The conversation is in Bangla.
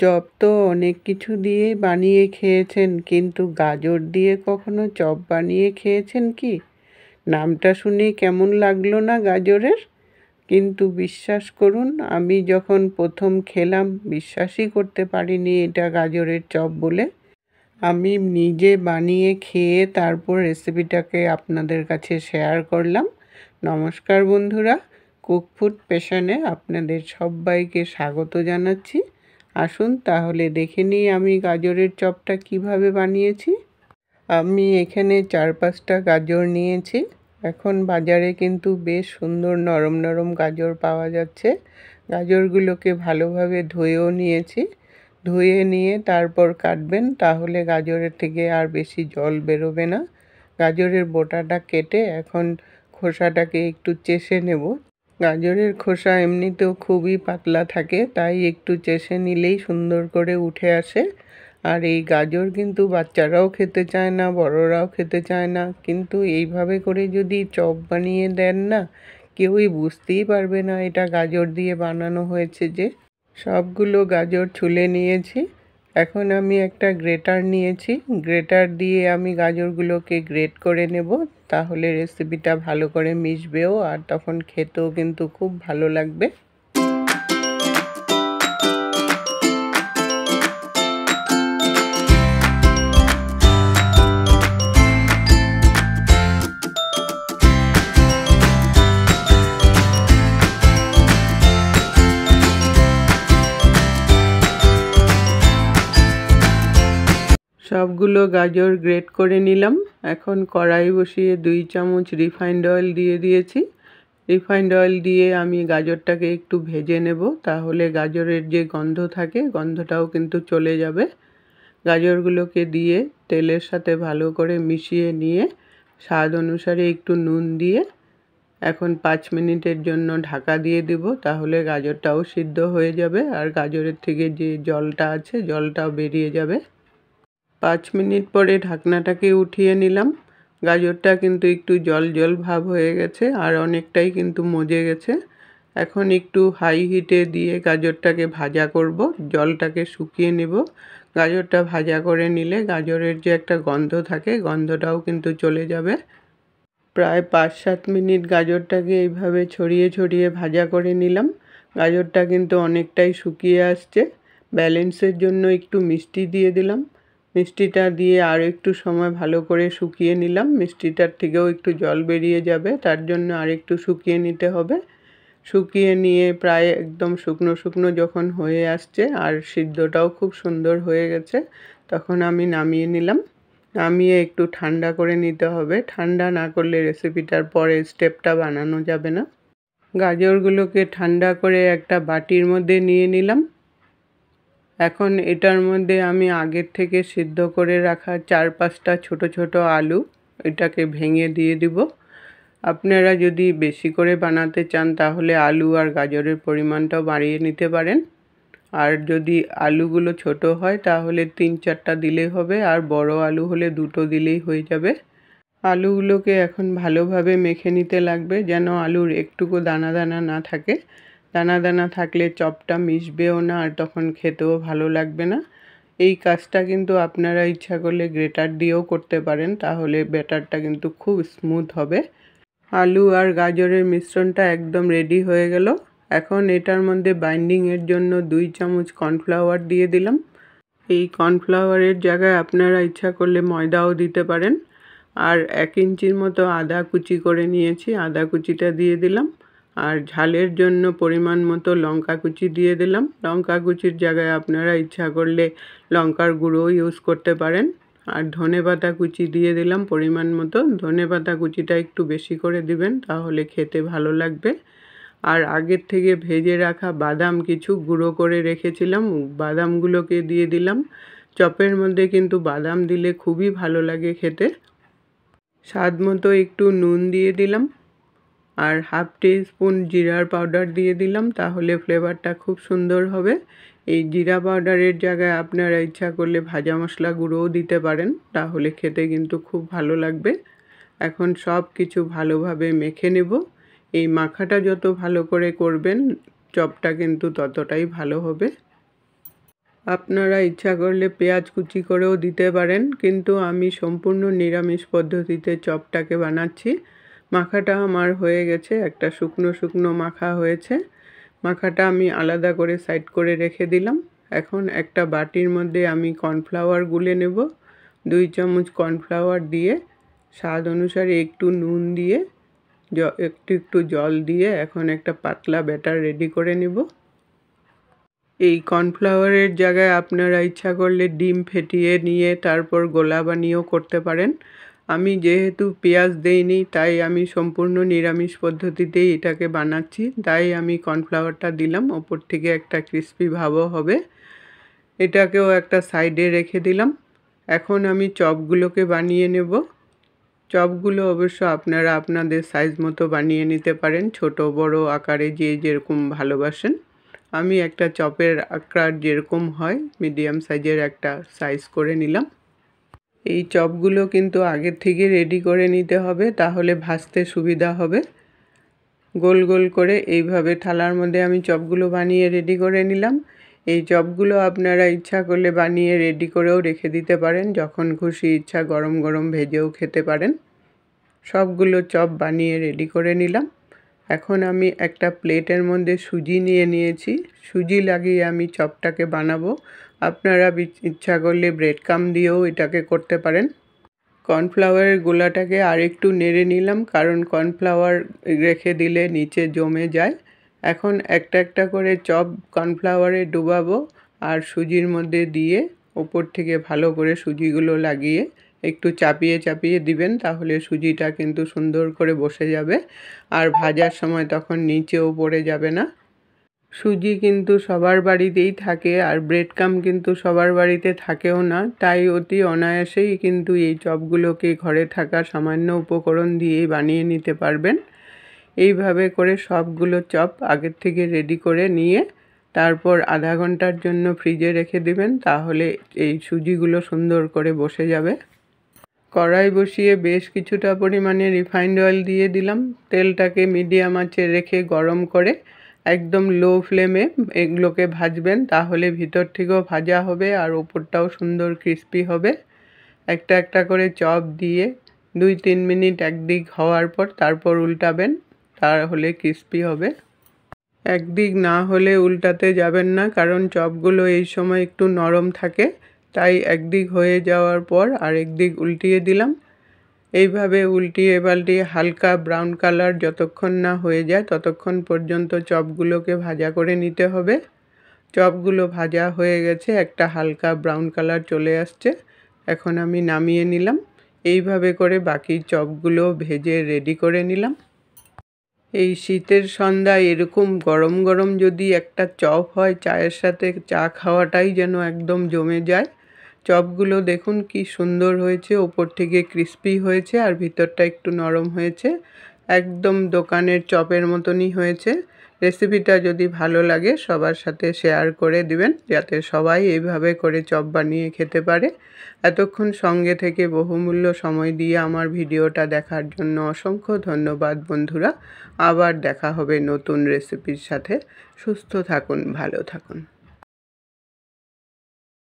চপ তো অনেক কিছু দিয়ে বানিয়ে খেয়েছেন, কিন্তু গাজর দিয়ে কখনো চপ বানিয়ে খেয়েছেন কি? নামটা শুনে কেমন লাগলো না গাজরের? কিন্তু বিশ্বাস করুন, আমি যখন প্রথম খেলাম বিশ্বাসই করতে পারিনি এটা গাজরের চপ বলে। আমি নিজে বানিয়ে খেয়ে তারপর রেসিপিটাকে আপনাদের কাছে শেয়ার করলাম। নমস্কার বন্ধুরা, কুক ফুড প্যাশনে আপনাদের সবাইকে স্বাগত জানাচ্ছি। আসুন তাহলে দেখে নিই আমি গাজরের চপটা কিভাবে বানিয়েছি। আমি এখানে 4-5টা গাজর নিয়েছি। এখন বাজারে কিন্তু বেশ সুন্দর নরম নরম গাজর পাওয়া যাচ্ছে। গাজরগুলোকে ভালোভাবে ধুয়েও নিয়েছি। ধুয়ে নিয়ে তারপর কাটবেন, তাহলে গাজরের থেকে আর বেশি জল বেরোবে না। গাজরের বোটাটা কেটে এখন খোসাটাকে একটু চেষে নেব। গাজরের খোসা এমনিতেও খুবই পাতলা থাকে, তাই একটু চেষে নিলেই সুন্দর করে উঠে আসে। আর এই গাজর কিন্তু বাচ্চারাও খেতে চায় না, বড়রাও খেতে চায় না, কিন্তু এইভাবে করে যদি চপ বানিয়ে দেন না, কেউই বুঝতেই পারবে না এটা গাজর দিয়ে বানানো হয়েছে। যে সবগুলো গাজর ছুলে নিয়েছি। এখন আমি একটা গ্রেটার নিয়েছি। গ্রেটার দিয়ে আমি গাজরগুলোকে গ্রেট করে নেব, তাহলে রেসিপিটা ভালো করে মিশবেও আর তখন খেতেও কিন্তু খুব ভালো লাগবে। সবগুলো গাজর গ্রেট করে নিলাম। এখন কড়াই বসিয়ে 2 চামচ রিফাইন্ড অয়েল দিয়ে দিয়েছি। রিফাইন্ড অয়েল দিয়ে আমি গাজরটাকে একটু ভেজে নেব, তাহলে গাজরের যে গন্ধ থাকে গন্ধটাও কিন্তু চলে যাবে। গাজরগুলোকে দিয়ে তেলের সাথে ভালো করে মিশিয়ে নিয়ে স্বাদ অনুসারে একটু নুন দিয়ে এখন 5 মিনিটের জন্য ঢাকা দিয়ে দিব, তাহলে গাজরটাও সিদ্ধ হয়ে যাবে আর গাজরের থেকে যে জলটা আছে জলটাও বেরিয়ে যাবে। 5 মিনিট পরে ঢাকনাটাকে উঠিয়ে নিলাম। গাজরটা কিন্তু একটু জল জল ভাব হয়ে গেছে আর অনেকটাই কিন্তু মজে গেছে। এখন একটু হাই হিটে দিয়ে গাজরটাকে ভাজা করব, জলটাকে শুকিয়ে নেব। গাজরটা ভাজা করে নিলে গাজরের যে একটা গন্ধ থাকে গন্ধটাও কিন্তু চলে যাবে। প্রায় 5-7 মিনিট গাজরটাকে এইভাবে ছড়িয়ে ছড়িয়ে ভাজা করে নিলাম। গাজরটা কিন্তু অনেকটাই শুকিয়ে আসছে। ব্যালেন্সের জন্য একটু মিষ্টি দিয়ে দিলাম। মিষ্টিটা দিয়ে আরও একটু সময় ভালো করে শুকিয়ে নিলাম। মিষ্টিটার থেকেও একটু জল বেরিয়ে যাবে, তার জন্য আর একটু শুকিয়ে নিতে হবে। শুকিয়ে নিয়ে প্রায় একদম শুকনো শুকনো যখন হয়ে আসছে আর সিদ্ধটাও খুব সুন্দর হয়ে গেছে, তখন আমি নামিয়ে নিলাম। নামিয়ে একটু ঠান্ডা করে নিতে হবে। ঠান্ডা না করলে রেসিপিটার পরের স্টেপটা বানানো যাবে না। গাজরগুলোকে ঠান্ডা করে একটা বাটির মধ্যে নিয়ে নিলাম। এখন এটার মধ্যে আমি আগের থেকে সিদ্ধ করে রাখা 4-5টা ছোট ছোট আলু এটাকে ভেঙে দিয়ে দিব। আপনারা যদি বেশি করে বানাতে চান তাহলে আলু আর গাজরের পরিমাণটাও বাড়িয়ে নিতে পারেন। আর যদি আলুগুলো ছোট হয় তাহলে 3-4টা দিলেই হবে, আর বড় আলু হলে 2টো দিলেই হয়ে যাবে। আলুগুলোকে এখন ভালোভাবে মেখে নিতে লাগবে, যেন আলুর একটুকু দানা দানা না থাকে। দানা দানা থাকলে চপটা মিশবেও না আর তখন খেতেও ভালো লাগবে না। এই কাজটা কিন্তু আপনারা ইচ্ছা করলে গ্রেটার দিয়েও করতে পারেন, তাহলে ব্যাটারটা কিন্তু খুব স্মুথ হবে। আলু আর গাজরের মিশ্রণটা একদম রেডি হয়ে গেল। এখন এটার মধ্যে বাইন্ডিংয়ের জন্য 2 চামচ কর্নফ্লাওয়ার দিয়ে দিলাম। এই কর্নফ্লাওয়ারের জায়গায় আপনারা ইচ্ছা করলে ময়দাও দিতে পারেন। আর 1 ইঞ্চির মতো আদা কুচি করে নিয়েছি, আদা কুচিটা দিয়ে দিলাম। আর ঝালের জন্য পরিমাণ মতো লঙ্কা কুচি দিয়ে দিলাম। লঙ্কা কুচির জায়গায় আপনারা ইচ্ছা করলে লঙ্কার গুঁড়োও ইউজ করতে পারেন। আর ধনেপাতা কুচি দিয়ে দিলাম পরিমাণ মতো। ধনেপাতা কুচিটা একটু বেশি করে দিবেন, তাহলে খেতে ভালো লাগবে। আর আগের থেকে ভেজে রাখা বাদাম কিছু গুঁড়ো করে রেখেছিলাম, বাদামগুলোকে দিয়ে দিলাম। চপের মধ্যে কিন্তু বাদাম দিলে খুবই ভালো লাগে খেতে। স্বাদ মতো একটু নুন দিয়ে দিলাম আর হাফ টিস্পুন জিরার পাউডার দিয়ে দিলাম, তাহলে ফ্লেভারটা খুব সুন্দর হবে। এই জিরা পাউডারের জায়গায় আপনারা ইচ্ছা করলে ভাজা মশলা গুঁড়োও দিতে পারেন, তাহলে খেতে কিন্তু খুব ভালো লাগবে। এখন সব কিছু ভালোভাবে মেখে নেব। এই মাখাটা যত ভালো করে করবেন চপটা কিন্তু ততটাই ভালো হবে। আপনারা ইচ্ছা করলে পেঁয়াজ কুচি করেও দিতে পারেন, কিন্তু আমি সম্পূর্ণ নিরামিষ পদ্ধতিতে চপটাকে বানাচ্ছি। মাখাটা আমার হয়ে গেছে, একটা শুকনো শুকনো মাখা হয়েছে। মাখাটা আমি আলাদা করে সাইড করে রেখে দিলাম। এখন একটা বাটির মধ্যে আমি কর্নফ্লাওয়ার গুলে নেব। 2 চামচ কর্নফ্লাওয়ার দিয়ে স্বাদ অনুসারে একটু নুন দিয়ে একটু জল দিয়ে এখন একটা পাতলা ব্যাটার রেডি করে নেব। এই কর্নফ্লাওয়ারের জায়গায় আপনারা ইচ্ছা করলে ডিম ফেটিয়ে নিয়ে তারপর গোলা বানিয়েও করতে পারেন। আমি যেহেতু পেঁয়াজ দেইনি, তাই আমি সম্পূর্ণ নিরামিষ পদ্ধতিতেই এটাকে বানাচ্ছি, তাই আমি কর্নফ্লাওয়ারটা দিলাম। ওপর থেকে একটা ক্রিস্পি ভাবও হবে। এটাকেও একটা সাইডে রেখে দিলাম। এখন আমি চপগুলোকে বানিয়ে নেব। চপগুলো অবশ্য আপনারা আপনাদের সাইজ মতো বানিয়ে নিতে পারেন, ছোট বড় আকারে যে যেরকম ভালোবাসেন। আমি একটা চপের আকার যেরকম হয় মিডিয়াম সাইজের একটা সাইজ করে নিলাম। এই চপগুলো কিন্তু আগের থেকে রেডি করে নিতে হবে, তাহলে ভাজতে সুবিধা হবে। গোল গোল করে এইভাবে থালার মধ্যে আমি চপগুলো বানিয়ে রেডি করে নিলাম। এই চপগুলো আপনারা ইচ্ছা করলে বানিয়ে রেডি করেও রেখে দিতে পারেন, যখন খুশি ইচ্ছা গরম গরম ভেজেও খেতে পারেন। সবগুলো চপ বানিয়ে রেডি করে নিলাম। এখন আমি একটা প্লেটের মধ্যে সুজি নিয়ে নিয়েছি। সুজি লাগিয়ে আমি চপটাকে বানাবো। আপনারা ইচ্ছা করলে ব্রেড ক্রাম্ব দিয়েও এটাকে করতে পারেন। কর্নফ্লাওয়ারের গোলাটাকে আরেকটু নেড়ে নিলাম, কারণ কর্নফ্লাওয়ার রেখে দিলে নিচে জমে যায়। এখন একটা একটা করে চপ কর্নফ্লাওয়ারে ডুবাবো আর সুজির মধ্যে দিয়ে ওপর থেকে ভালো করে সুজিগুলো লাগিয়ে একটু চাপিয়ে চাপিয়ে দিবেন, তাহলে সুজিটা কিন্তু সুন্দর করে বসে যাবে আর ভাজার সময় তখন নিচেও পড়ে যাবে না। সুজি কিন্তু সবার বাড়িতেই থাকে, আর ব্রেড ক্রাম্ব কিন্তু সবার বাড়িতে থাকেও না, তাই অতি অনায়াসেই কিন্তু এই চপগুলোকে ঘরে থাকা সামান্য উপকরণ দিয়েই বানিয়ে নিতে পারবেন। এইভাবে করে সবগুলো চপ আগের থেকে রেডি করে নিয়ে তারপর আধা ঘন্টার জন্য ফ্রিজে রেখে দিবেন, তাহলে এই সুজিগুলো সুন্দর করে বসে যাবে। কড়াই বসিয়ে বেশ কিছুটা পরিমাণে রিফাইন্ড অয়েল দিয়ে দিলাম। তেলটাকে মিডিয়াম আঁচে রেখে গরম করে একদম লো ফ্লেমে এগুলোকে ভাজবেন, তাহলে ভিতর থেকেও ভাজা হবে আর উপরটাও সুন্দর ক্রিস্পি হবে। একটা একটা করে চপ দিয়ে 2-3 মিনিট একদিক হওয়ার পর তারপর উল্টাবেন, তাহলে ক্রিস্পি হবে। একদিক না হলে উল্টাতে যাবেন না, কারণ চপগুলো এই সময় একটু নরম থাকে, তাই একদিক হয়ে যাওয়ার পর আরেক দিক উল্টিয়ে দিলাম। এইভাবে উল্টিয়ে পাল্টিয়ে হালকা ব্রাউন কালার যতক্ষণ না হয়ে যায় ততক্ষণ পর্যন্ত চপগুলোকে ভাজা করে নিতে হবে। চপগুলো ভাজা হয়ে গেছে, একটা হালকা ব্রাউন কালার চলে আসছে। এখন আমি নামিয়ে নিলাম। এইভাবে করে বাকি চপগুলো ভেজে রেডি করে নিলাম। এই শীতের সন্ধ্যায় এরকম গরম গরম যদি একটা চপ হয়, চায়ের সাথে চা খাওয়াটাই যেন একদম জমে যায়। চপগুলো দেখুন কি সুন্দর হয়েছে, ওপর থেকে ক্রিস্পি হয়েছে আর ভিতরটা একটু নরম হয়েছে, একদম দোকানের চপের মতনই হয়েছে। রেসিপিটা যদি ভালো লাগে সবার সাথে শেয়ার করে দিবেন, যাতে সবাই এইভাবে করে চপ বানিয়ে খেতে পারে। এতক্ষণ সঙ্গে থেকে বহুমূল্য সময় দিয়ে আমার ভিডিওটা দেখার জন্য অসংখ্য ধন্যবাদ বন্ধুরা। আবার দেখা হবে নতুন রেসিপির সাথে। সুস্থ থাকুন, ভালো থাকুন।